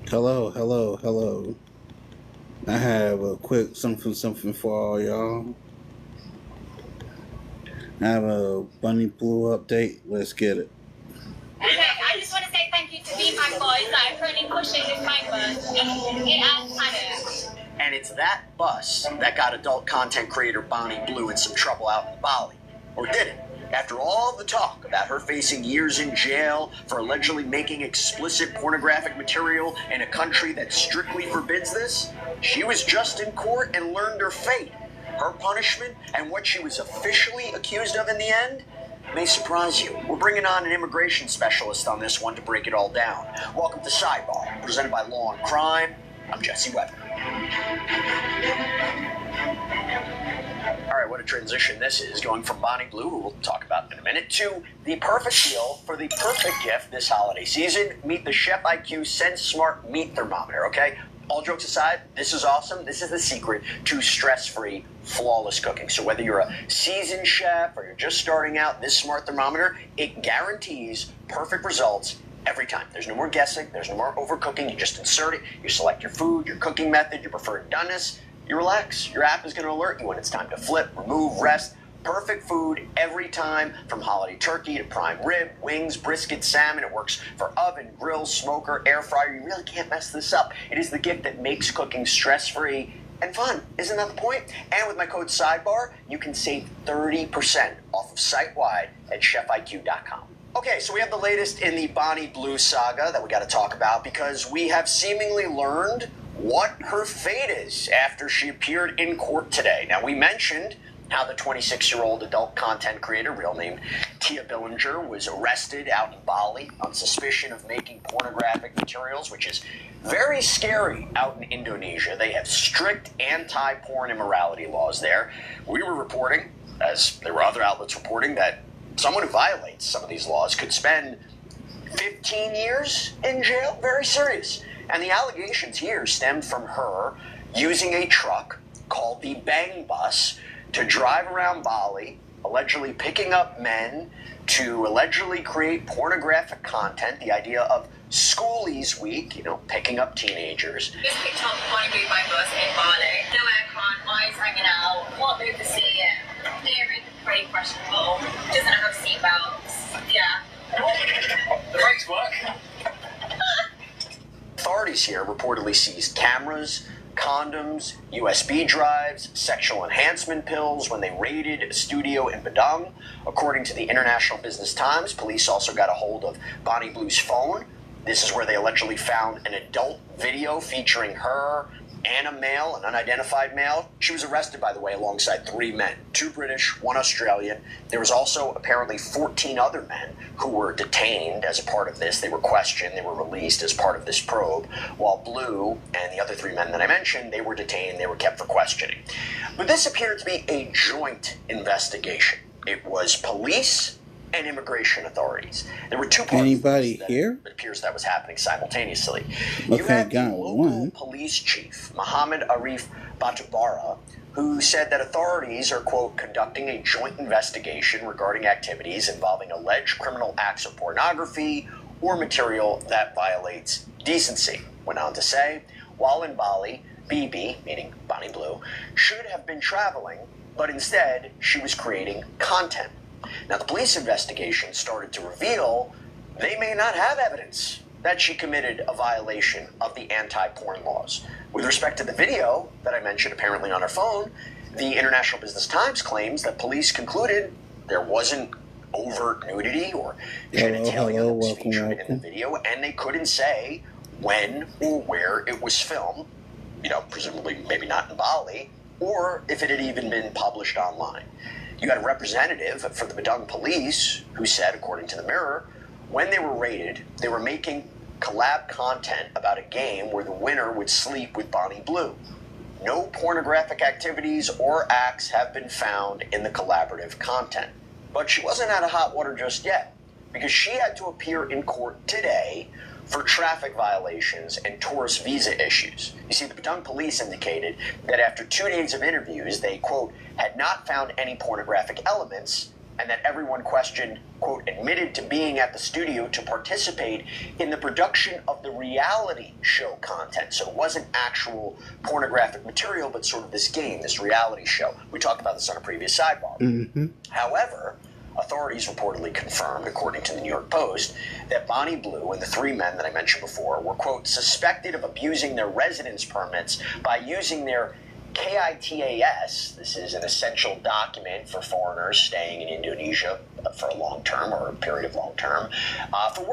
Hello, hello, hello. I have a quick something for all y'all. I have a Bunny Blue update. Let's get it. Okay, I just want to say thank you to BMAC Boys that are currently pushing this bike bus. It has panic. And it's that bus that got adult content creator Bonnie Blue in some trouble out in Bali. Or did it? After all the talk about her facing years in jail for allegedly making explicit pornographic material in a country that strictly forbids this, she was just in court and learned her fate. Her punishment and what she was officially accused of in the end may surprise you. We're bringing on an immigration specialist on this one to break it all down. Welcome to Sidebar, presented by Law and Crime. I'm Jesse Weber. All right, what a transition this is, going from Bonnie Blue, who we'll talk about in a minute, to the perfect deal for the perfect gift this holiday season. Meet the Chef IQ Sense Smart Meat Thermometer, okay? All jokes aside, this is awesome. This is the secret to stress-free, flawless cooking. So whether you're a seasoned chef or you're just starting out, this smart thermometer, it guarantees perfect results every time. There's no more guessing. There's no more overcooking. You just insert it. You select your food, your cooking method, your preferred doneness. You relax. Your app is going to alert you when it's time to flip, remove, rest. Perfect food every time, from holiday turkey to prime rib, wings, brisket, salmon. It works for oven, grill, smoker, air fryer. You really can't mess this up. It is the gift that makes cooking stress-free and fun. Isn't that the point? And with my code SIDEBAR, you can save 30% off of site-wide at chefiq.com. Okay, so we have the latest in the Bonnie Blue saga that we got to talk about, because we have seemingly learned what her fate is after she appeared in court today. Now, we mentioned how the 26-year-old adult content creator, real name Tia Billinger, was arrested out in Bali on suspicion of making pornographic materials, which is very scary out in Indonesia. They have strict anti-porn immorality laws there. We were reporting, as there were other outlets reporting, that someone who violates some of these laws could spend 15 years in jail. Very serious. And the allegations here stemmed from her using a truck called the Bang Bus to drive around Bali, allegedly picking up men to allegedly create pornographic content. The idea of Schoolies Week, picking up teenagers. Just picked up Bonnie Blue bike bus in Bali. No aircon, eyes hanging out, what move the seat in. Steering, pretty questionable. Doesn't have seatbelts. Yeah. The brakes work. Authorities here reportedly seized cameras, condoms, USB drives, sexual enhancement pills when they raided a studio in Badung. According to the International Business Times, police also got a hold of Bonnie Blue's phone. This is where they allegedly found an adult video featuring her and a male, an unidentified male. She was arrested, by the way, alongside 3 men, 2 British, 1 Australian. There was also apparently 14 other men who were detained as a part of this. They were questioned, they were released as part of this probe, while Blue and the other 3 men that I mentioned, they were detained, they were kept for questioning. But this appeared to be a joint investigation. It was police and immigration authorities. There were 2 parts. Anybody here? It appears that was happening simultaneously. Okay, You had the got local one. police chief, Mohammed Arif Batubara, who said that authorities are, quote, conducting a joint investigation regarding activities involving alleged criminal acts of pornography or material that violates decency. Went on to say, while in Bali, BB, meaning Bonnie Blue, should have been traveling, but instead she was creating content. Now, the police investigation started to reveal they may not have evidence that she committed a violation of the anti-porn laws. With respect to the video that I mentioned apparently on her phone, the International Business Times claims that police concluded there wasn't overt nudity or genitalia that was featured in the video, and they couldn't say when or where it was filmed, presumably maybe not in Bali, or if it had even been published online. You had a representative for the Badung police who said, according to the Mirror, when they were raided, they were making collab content about a game where the winner would sleep with Bonnie Blue. No pornographic activities or acts have been found in the collaborative content. But she wasn't out of hot water just yet, because she had to appear in court today for traffic violations and tourist visa issues. You see, the Badung police indicated that after 2 days of interviews, they, quote, had not found any pornographic elements and that everyone questioned, quote, admitted to being at the studio to participate in the production of the reality show content. So it wasn't actual pornographic material, but sort of this game, this reality show. We talked about this on a previous sidebar. Mm-hmm. However, authorities reportedly confirmed, according to the New York Post, that Bonnie Blue and the three men that I mentioned before were, quote, suspected of abusing their residence permits by using their KITAS, this is an essential document for foreigners staying in Indonesia for a long term or a period of long term, for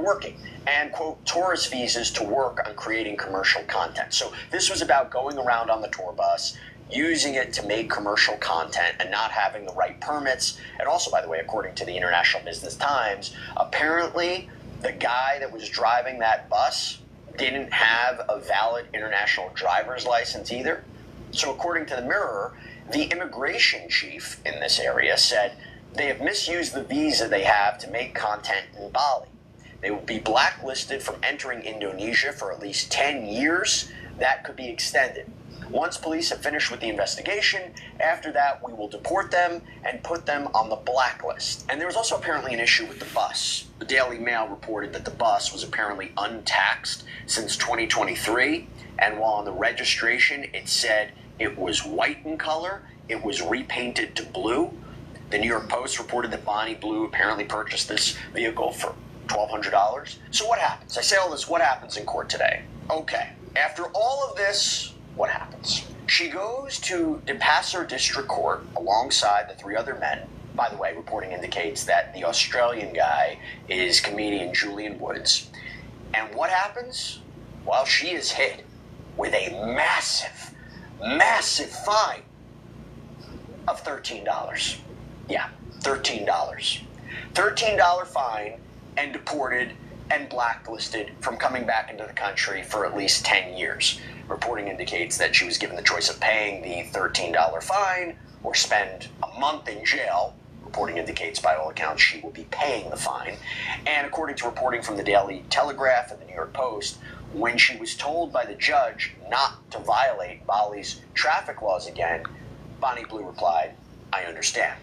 working, and, quote, tourist visas to work on creating commercial content. So this was about going around on the tour bus, using it to make commercial content and not having the right permits. And also, by the way, according to the International Business Times, apparently the guy that was driving that bus didn't have a valid international driver's license either. So according to the Mirror, the immigration chief in this area said they have misused the visa they have to make content in Bali. They will be blacklisted from entering Indonesia for at least 10 years. That could be extended. Once police have finished with the investigation, after that we will deport them and put them on the blacklist. And there was also apparently an issue with the bus. The Daily Mail reported that the bus was apparently untaxed since 2023, and while on the registration it said it was white in color, it was repainted to blue. The New York Post reported that Bonnie Blue apparently purchased this vehicle for $1,200. So what happens? I say all this, what happens in court today? Okay, after all of this, what happens? She goes to Denpasar District Court alongside the three other men. By the way, reporting indicates that the Australian guy is comedian Julian Woods. And what happens? Well, she is hit with a massive, massive fine of $13. Yeah, $13. $13 fine and deported and blacklisted from coming back into the country for at least 10 years. Reporting indicates that she was given the choice of paying the $13 fine or spend a month in jail. Reporting indicates, by all accounts, she will be paying the fine. And according to reporting from the Daily Telegraph and the New York Post, when she was told by the judge not to violate Bali's traffic laws again, Bonnie Blue replied, "I understand."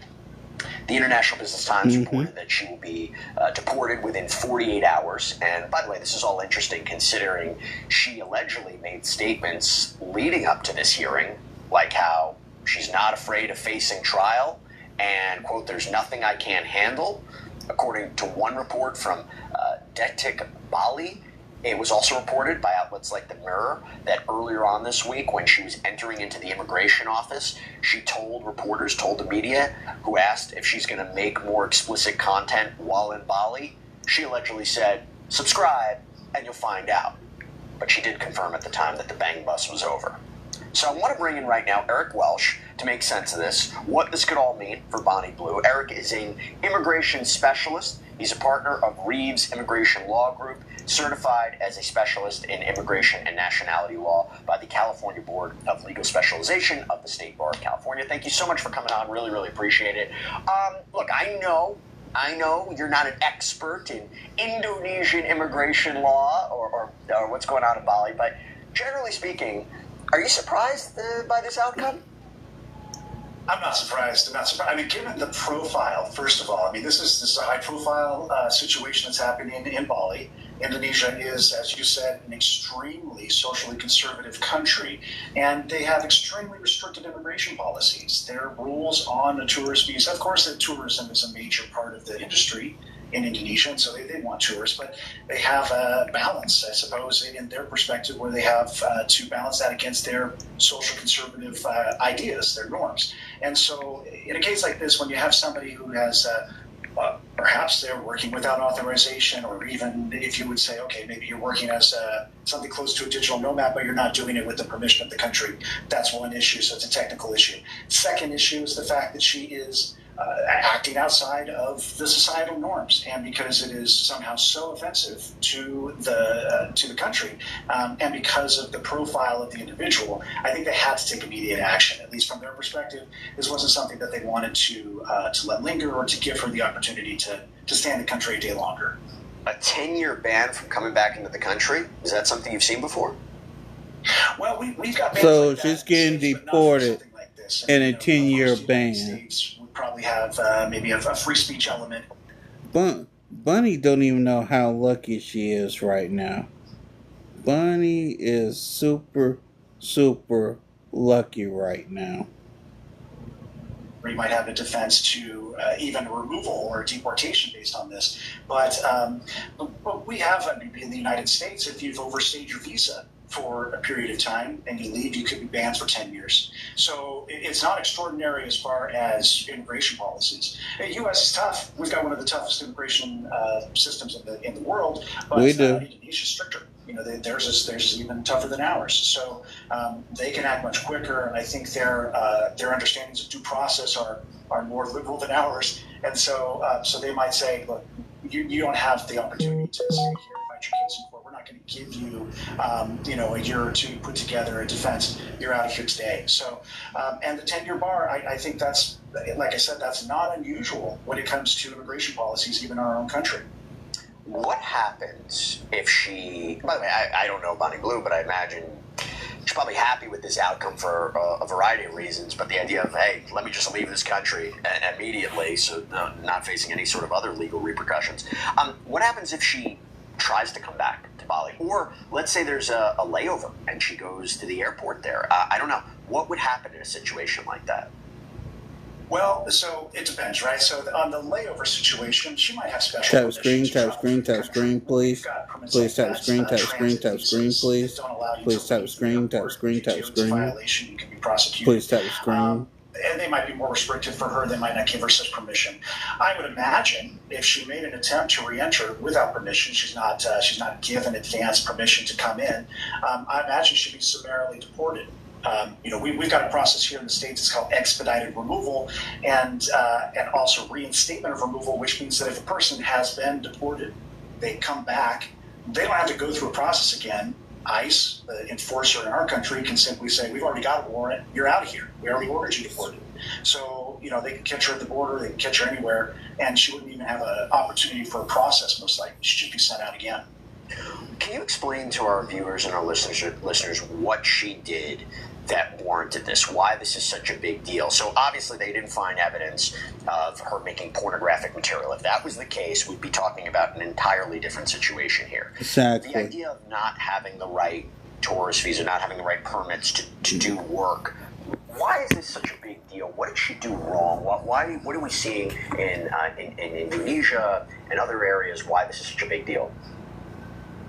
The International Business Times reported that she will be deported within 48 hours. And by the way, this is all interesting considering she allegedly made statements leading up to this hearing, like how she's not afraid of facing trial and, quote, "there's nothing I can't handle." According to one report from Detik Bali, it was also reported by outlets like The Mirror that earlier on this week, when she was entering into the immigration office, she told the media who asked if she's going to make more explicit content while in Bali, she allegedly said, "Subscribe and you'll find out." But she did confirm at the time that the bang bus was over. So I want to bring in right now Eric Welsh to make sense of this, what this could all mean for Bonnie Blue. Eric is an immigration specialist. He's a partner of Reeves Immigration Law Group, certified as a specialist in immigration and nationality law by the California Board of Legal Specialization of the State Bar of California. Thank you so much for coming on. Really, really appreciate it. Look, I know you're not an expert in Indonesian immigration law or what's going on in Bali, but generally speaking, are you surprised by this outcome? I'm not surprised. I mean, given the profile, first of all, I mean, this is a high-profile situation that's happening in Bali. Indonesia is, as you said, an extremely socially conservative country, and they have extremely restricted immigration policies. Their rules on a tourist visa, of course, that tourism is a major part of the industry in Indonesia, and so they want tourists, but they have a balance, I suppose, in their perspective, where they have to balance that against their social conservative ideas, their norms. And so in a case like this, when you have somebody who has perhaps they're working without authorization, or even if you would say, okay, maybe you're working as something close to a digital nomad, but you're not doing it with the permission of the country. That's one issue, so it's a technical issue. Second issue is the fact that she is acting outside of the societal norms, and because it is somehow so offensive to the country, and because of the profile of the individual, I think they had to take immediate action. At least from their perspective, this wasn't something that they wanted to let linger, or to give her the opportunity to stay in the country a day longer. A 10-year ban from coming back into the country? Is that something you've seen before? Well, we've got bans So like she's that, getting but not for deported. something like this. And a you know, 10-year most United ban. States would probably have maybe a free speech element. Bunny don't even know how lucky she is right now. Bunny is super, super lucky right now. Or you might have a defense to even removal or deportation based on this. But we have, in the United States, if you've overstayed your visa for a period of time and you leave, you could be banned for 10 years. So it's not extraordinary as far as immigration policies. The U.S. is tough. We've got one of the toughest immigration systems in the world, but We do. Indonesia's stricter. You know, theirs is even tougher than ours. So they can act much quicker. I think their understandings of due process are more liberal than ours. And so they might say, look, you don't have the opportunity to stay here and fight your case in court. We're not going to give you, a year or two to put together a defense. You're out of here today. So, and the 10-year bar, I think that's, like I said, that's not unusual when it comes to immigration policies, even in our own country. What happens if she, by the way, I don't know Bonnie Blue, but I imagine she's probably happy with this outcome for a variety of reasons, but the idea of, hey, let me just leave this country immediately, so not facing any sort of other legal repercussions. What happens if she tries to come back to Bali? Or let's say there's a layover and she goes to the airport there. I don't know. What would happen in a situation like that? Well, so it depends, right? So on the layover situation, she might have special Tap permissions screen, to tap travel screen, to the tap country. screen, please. We've got permits Please like tap that, screen, tap screen, transit tap screen, visas please. that don't allow you Please to tap leave the screen, tap airport. screen, If you tap do, it's a screen. violation, you can be prosecuted. Please tap screen. And they might be more restrictive for her. They might not give her such permission. I would imagine if she made an attempt to re-enter without permission, she's not given advance permission to come in. I imagine she'd be summarily deported. We've got a process here in the States. It's called expedited removal and also reinstatement of removal, which means that if a person has been deported, they come back, they don't have to go through a process again. ICE, the enforcer in our country, can simply say, we've already got a warrant, you're out of here. We already ordered you deported. So, they can catch her at the border, they can catch her anywhere, and she wouldn't even have an opportunity for a process, most likely. She should be sent out again. Can you explain to our viewers and our listeners what she did that warranted this? Why this is such a big deal? So obviously they didn't find evidence of her making pornographic material. If that was the case, we'd be talking about an entirely different situation here. Exactly. The idea of not having the right tourist visa, not having the right permits to do work. Why is this such a big deal? What did she do wrong? What are we seeing in Indonesia and other areas? Why this is such a big deal?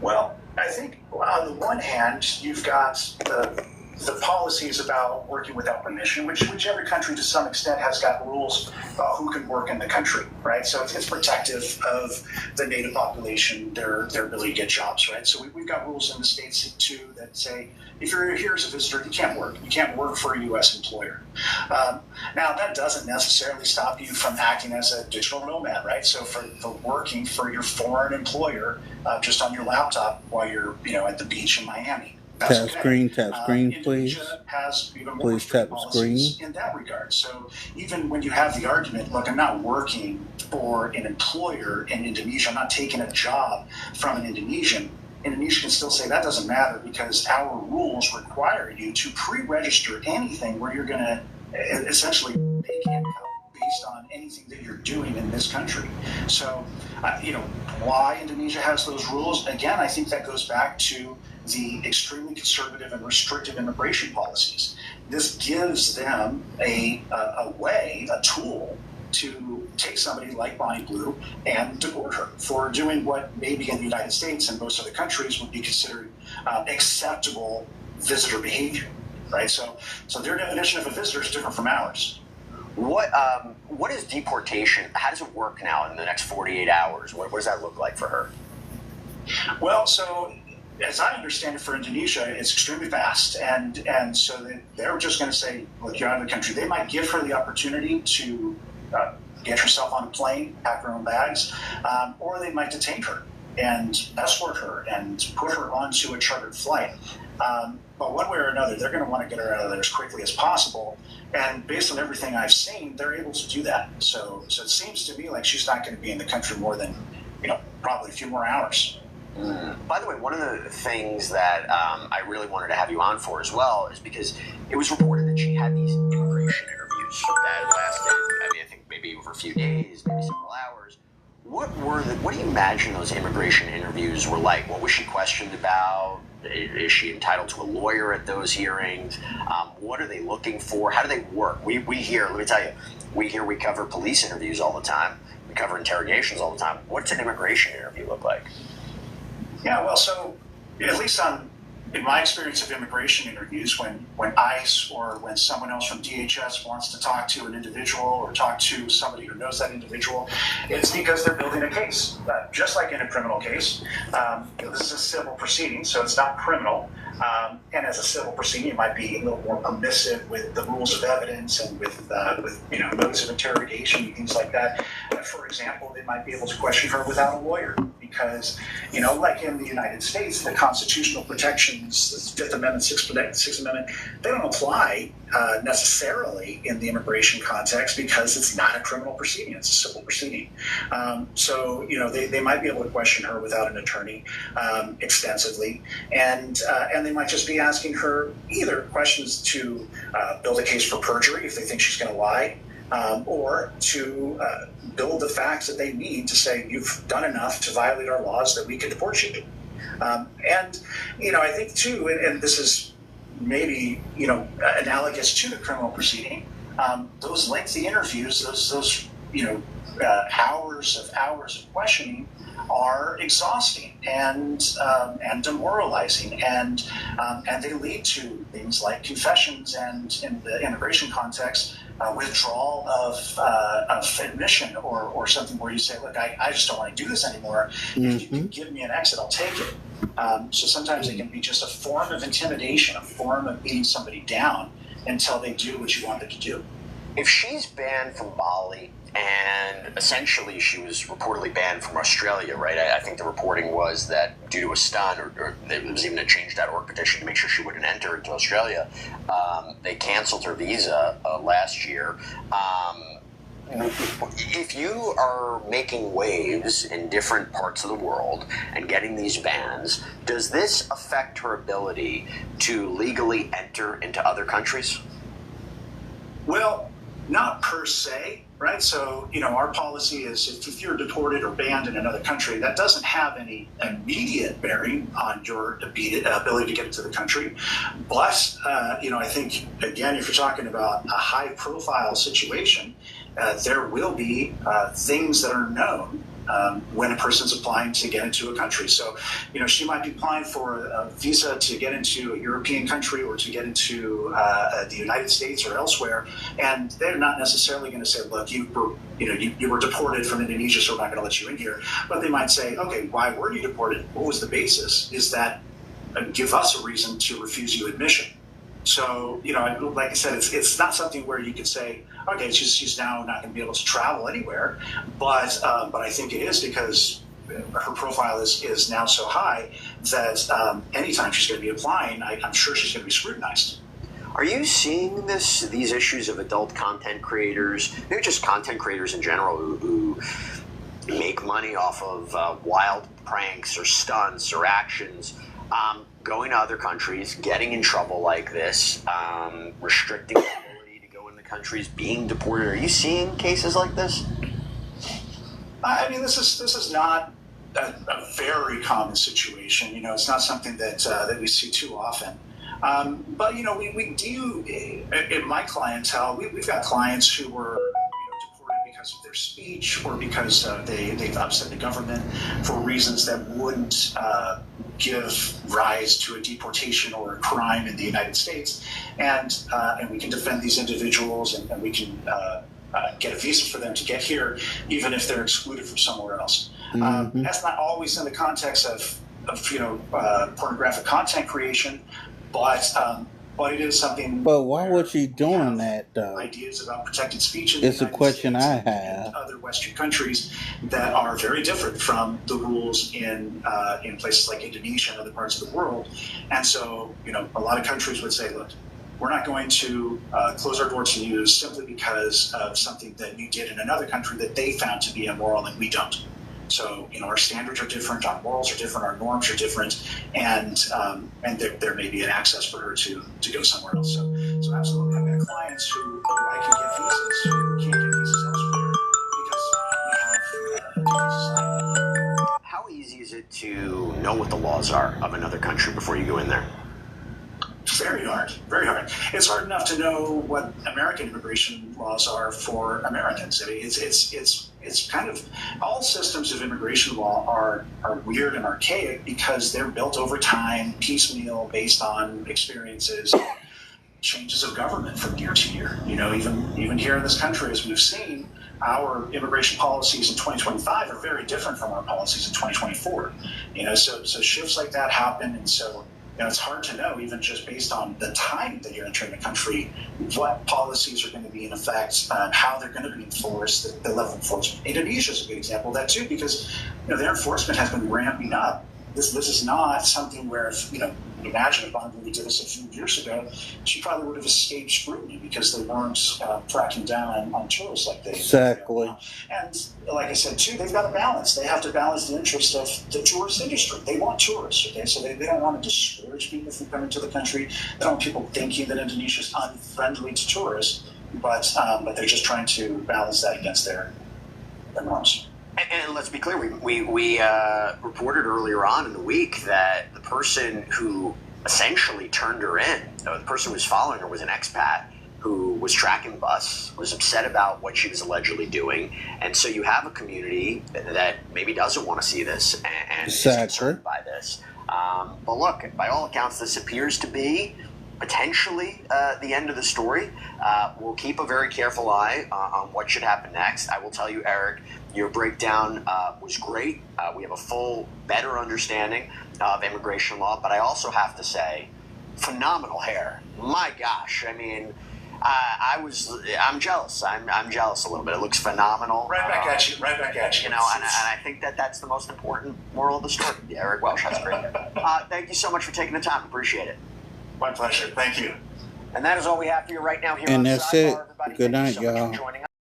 Well, I think on the one hand, you've got the policies about working without permission, which every country to some extent has got rules about who can work in the country, right? So it's protective of the native population, their ability to get jobs, right? So we've got rules in the States too that say if you're here as a visitor, you can't work. You can't work for a U.S. employer. Now, that doesn't necessarily stop you from acting as a digital nomad, right? So for working for your foreign employer just on your laptop while you're at the beach in Miami. Tap screen, please. Indonesia has even more Please tap policies screen. in that regard. So even when you have the argument, look, I'm not working for an employer in Indonesia, I'm not taking a job from an Indonesian, Indonesia can still say that doesn't matter because our rules require you to pre-register anything where you're going to essentially make income based on anything that you're doing in this country. So, why Indonesia has those rules? Again, I think that goes back to the extremely conservative and restrictive immigration policies. This gives them a tool to take somebody like Bonnie Blue and deport her for doing what maybe in the United States and most other countries would be considered acceptable visitor behavior, right? So their definition of a visitor is different from ours. What is deportation? How does it work now in the next 48 hours? What does that look like for her? Well, so as I understand it, for Indonesia, it's extremely fast, and so they're just going to say, look, you're out of the country. They might give her the opportunity to get herself on a plane, pack her own bags, or they might detain her and escort her and put her onto a chartered flight. But one way or another, they're going to want to get her out of there as quickly as possible. And based on everything I've seen, they're able to do that. So it seems to me like she's not going to be in the country more than, probably a few more hours. By the way, one of the things that I really wanted to have you on for as well is because it was reported that she had these immigration immigration interviews that lasted, I mean, I think maybe over a few days, maybe several hours. What do you imagine those immigration interviews were like? What was she questioned about? Is she entitled to a lawyer at those hearings? What are they looking for? How do they work? We hear, let me tell you, we cover police interviews all the time. We cover interrogations all the time. What's an immigration interview look like? Yeah, well, so at least in my experience of immigration interviews, when ICE or when someone else from DHS wants to talk to an individual or talk to somebody who knows that individual, it's because they're building a case. Just like in a criminal case, this is a civil proceeding, so it's not criminal. And as a civil proceeding, it might be a little more permissive with the rules of evidence and with notice of interrogation and things like that. For example, they might be able to question her without a lawyer because, like in the United States, the constitutional protections, the Fifth Amendment, Sixth Amendment, they don't apply necessarily in the immigration context because it's not a criminal proceeding; it's a civil proceeding. So they might be able to question her without an attorney extensively, and they might just be asking her either questions to build a case for perjury if they think she's going to lie, or to build the facts that they need to say you've done enough to violate our laws that we can deport you. And I think too, and this is maybe analogous to the criminal proceeding. Those lengthy interviews, those hours of questioning are exhausting and demoralizing, and they lead to things like confessions and, in the immigration context, withdrawal of admission or something where you say, look, I just don't want to do this anymore. Mm-hmm. If you can give me an exit, I'll take it. So sometimes it can be just a form of intimidation, a form of beating somebody down until they do what you want them to do. If she's banned from Bali, and essentially she was reportedly banned from Australia, right? I think the reporting was that due to a stun, or there was even a Change.org petition to make sure she wouldn't enter into Australia. They canceled her visa last year. If you are making waves in different parts of the world and getting these bans, does this affect her ability to legally enter into other countries? Well, not per se, right? So, our policy is if you're deported or banned in another country, that doesn't have any immediate bearing on your ability to get into the country. But, I think, again, if you're talking about a high-profile situation, there will be things that are known when a person's applying to get into a country. So, she might be applying for a visa to get into a European country or to get into the United States or elsewhere, and they're not necessarily going to say, look, you were deported from Indonesia, so we're not going to let you in here. But they might say, okay, why were you deported? What was the basis? Is that give us a reason to refuse you admission? So, like I said, it's not something where you could say, okay, she's now not going to be able to travel anywhere. But I think it is because her profile is now so high that anytime she's going to be applying, I'm sure she's going to be scrutinized. Are you seeing these issues of adult content creators, maybe just content creators in general, who make money off of wild pranks or stunts or actions, going to other countries, getting in trouble like this, restricting the ability to go into countries, being deported? Are you seeing cases like this? I mean, this is not a very common situation. It's not something that we see too often. But we do in my clientele. We've got clients who were deported because of their speech or because they've upset the government for reasons that wouldn't give rise to a deportation or a crime in the United States, and we can defend these individuals and we can get a visa for them to get here, even if they're excluded from somewhere else. Mm-hmm. That's not always in the context of pornographic content creation, but it is something. But why was she doing that, though? Ideas about protected speech in It's the a question States I and have. other Western countries that are very different from the rules in places like Indonesia and other parts of the world. And so, a lot of countries would say, look, we're not going to close our door to you simply because of something that you did in another country that they found to be immoral and we don't. So, our standards are different, our morals are different, our norms are different, and there may be an access for her to go somewhere else. So absolutely, I've got clients who I can get visas who can't get visas elsewhere because we have a different society. How easy is it to know what the laws are of another country before you go in there? Very hard, very hard. It's hard enough to know what American immigration laws are for Americans. I mean, it's kind of, all systems of immigration law are weird and archaic because they're built over time, piecemeal, based on experiences, changes of government from year to year. You know, even here in this country, as we've seen, our immigration policies in 2025 are very different from our policies in 2024. You know, so shifts like that happen, and so. You know, it's hard to know, even just based on the time that you're entering the country, what policies are going to be in effect, how they're going to be enforced, the level of enforcement. Indonesia is a good example of that too, because their enforcement has been ramping up. This is not something where, imagine if Bonnie did this a few years ago, she probably would have escaped scrutiny because they weren't cracking down on tourists like they Exactly. And like I said, too, they've got to balance. They have to balance the interest of the tourist industry. They want tourists, okay? So they don't want to discourage people from coming to the country. They don't want people thinking that Indonesia is unfriendly to tourists, but they're just trying to balance that against their norms. And let's be clear, we reported earlier on in the week that the person who essentially turned her in, the person who was following her was an expat who was tracking the bus, was upset about what she was allegedly doing. And so you have a community that maybe doesn't want to see this and is concerned by this. But look, by all accounts, this appears to be potentially the end of the story. We'll keep a very careful eye on what should happen next. I will tell you, Eric, your breakdown was great. We have a full, better understanding of immigration law, but I also have to say, phenomenal hair. My gosh, I mean, I'm jealous. I'm jealous a little bit. It looks phenomenal. Right back at you. You know, and I think that's the most important moral of the story. Eric Welsh, that's great. Thank you so much for taking the time. Appreciate it. My pleasure. Thank you. And that is all we have for you right now here And on that's Sidebar, it. everybody. Good Thank you night, so much for y'all. joining